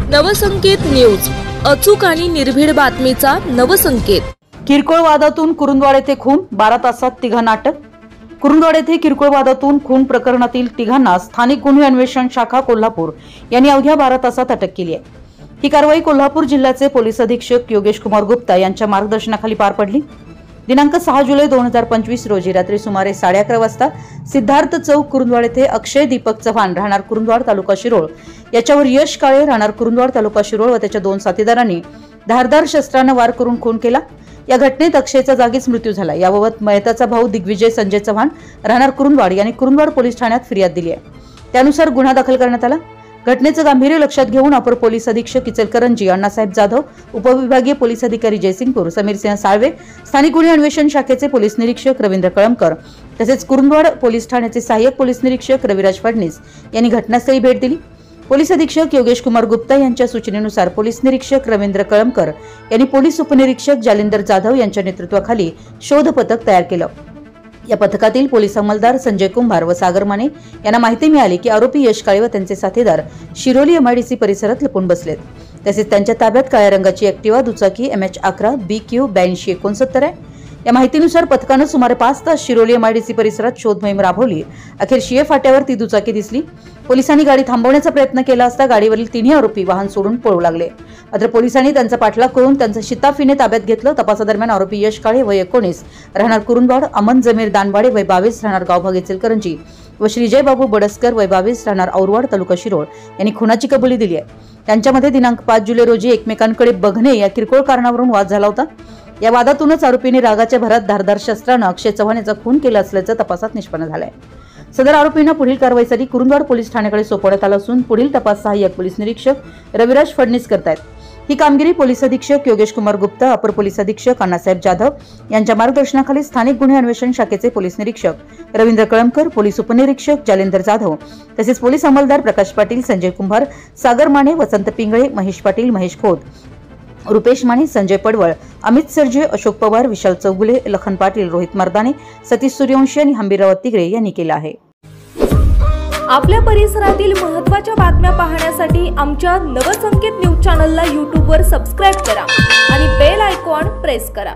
Navsanket news, अचूक आणि निर्भीड बातमीचा नवसंकेत। किरकोळ वादातून कुरुंदवाड येथे खून, 12 तासात तिघांना अटक। कुरुंदवाड येथे किरकोळ वादातून खून प्रकरणातील तिघांना स्थानिक गुन्हे अन्वेषण शाखा कोल्हापूर यांनी अवघ्या 12 तासात अटक केली आहे। ही कारवाई कोल्हापूर जिल्ह्याचे पोलीस अधीक्षक योगेश कुमार गुप्ता यांच्या मार्गदर्शनाखाली पार पडली। दिनांक 6 जुलै 2025 रोजी रात्री सुमारे 11:30 वाजता सिद्धार्थ चौक कुरुंदवाड येथे अक्षय दीपक चव्हाण राहणार कुरुंदवाड तालुका शिरोळ याच्यावर यश काळे राहणार कुरुंदवाड तालुका शिरोळ व त्याच्या 2 साथीदारांनी धारदार शस्त्राने वार करून खून केला। या घटनेत अक्षयचा जागीच मृत्यू झाला। याबाबत मयताचा भाऊ दिग्विजय संजय चव्हाण राहणार कुरुंदवाड यांनी कुरुंदवाड पोलीस ठाण्यात फिर्याद दिली आहे। त्यानुसार गुन्हा दाखल करण्यात आला। घटनेचं गांभीर्य लक्षात घेऊन अपर पोलीस अधीक्षक इचलकरंजी अण्णासाहेब जाधव, उपविभागीय पोलीस अधिकारी जयसिंगपूर समीर सिंह साळवे, स्थानिक गुन्हे अन्वेषण शाखेचे पोलीस निरीक्षक रवींद्र कळमकर तसेच कुरुंदवाड पोलीस ठाण्याचे सहाय्यक पोलीस निरीक्षक रविराज फडणीस यांनी घटनास्थळी भेट दिली। पोलीस अधीक्षक योगेश कुमार गुप्ता यांच्या सूचनेनुसार पोलीस निरीक्षक रवींद्र कळमकर यांनी पोलीस उपनिरीक्षक जालिंदर जाधव यांच्या नेतृत्वाखाली शोध पथक तयार केलं। या पथकातील पोलीस अंमलदार संजय कुंभार व सागर माने यांना माहिती मिळाली की आरोपी यश काळे व त्यांचे साथीदार शिरोली एमआयडीसी परिसरात लपून बसलेत। तसेच त्यांच्या ताब्यात काळ्या रंगाची ऍक्टिवा दुचाकी MH11 BQ 8269 आहे। या माहितीनुसार पथकाने सुमारे 5 तास शिरोली एमआयडीसी परिसरात शोध मोहीम राबवली। अखेर शिये फाट्यावर ती दुचाकी दिसली। पोलिसांनी गाडी थांबवण्याचा प्रयत्न केला असता गाडीवरील तिन्ही आरोपी वाहन सोडून पळू लागले। मात्र पोलिसांनी त्यांचा पाठलाग करून त्यांचं शिताफीने ताब्यात घेतलं। तपासादरम्यान आरोपी यश काळे वय 19 राहणार कुरुंदवाड, अमन जमीर दानवाडे वय 22 राहणार गावभाग इचलकरंजी व श्रीजय बाबू बडसकर वय 22 राहणार औरवाड तालुका शिरोळ यांनी खुनाची कबुली दिली आहे। त्यांच्यामध्ये दिनांक 5 जुलै रोजी एकमेकांकडे बघणे या किरकोळ कारणावरून वाद झाला होता। या वादातूनच आरोपीने रागाच्या भरात धारदार शस्त्राने अक्षय चव्हाण याचा खून केला असल्याचं तपासात निष्पन्न झालंय। सदर आरोपींना पुढील कारवाईसाठी कुरुंदवाड पोलीस ठाण्याकडे सोपवण्यात आलं असून पुढील तपास सहाय्यक पोलीस निरीक्षक रविराज फडणीस करतायत। ही कामगिरी पोलीस अधीक्षक योगेश कुमार गुप्ता, अपर पोलीस अधीक्षक अण्णासाहेब जाधव यांच्या मार्गदर्शनाखाली स्थानिक गुन्हे अन्वेषण शाखेचे पोलीस निरीक्षक रवींद्र कळमकर, पोलीस उपनिरीक्षक जालिंदर जाधव तसेच पोलीस अंमलदार प्रकाश पाटील, संजय कुंभार, सागर माने, वसंत पिंगळे, महेश पाटील, महेश खोत, रुपेश माने, संजय पडवळ, अमित सरजे, अशोक पवार, विशाल चौगुले, लखन पाटील, रोहित मर्दाने, सतीश सूर्यवंशी आणि हंबीरराव तिगरे यांनी केलं आहे। आपल्या परिसरातील महत्त्वाच्या बातम्या पाहण्यासाठी आमच्या नवसंकेत न्यूज चॅनलला YouTube वर सबस्क्राइब करा आणि बेल आयकॉन प्रेस करा।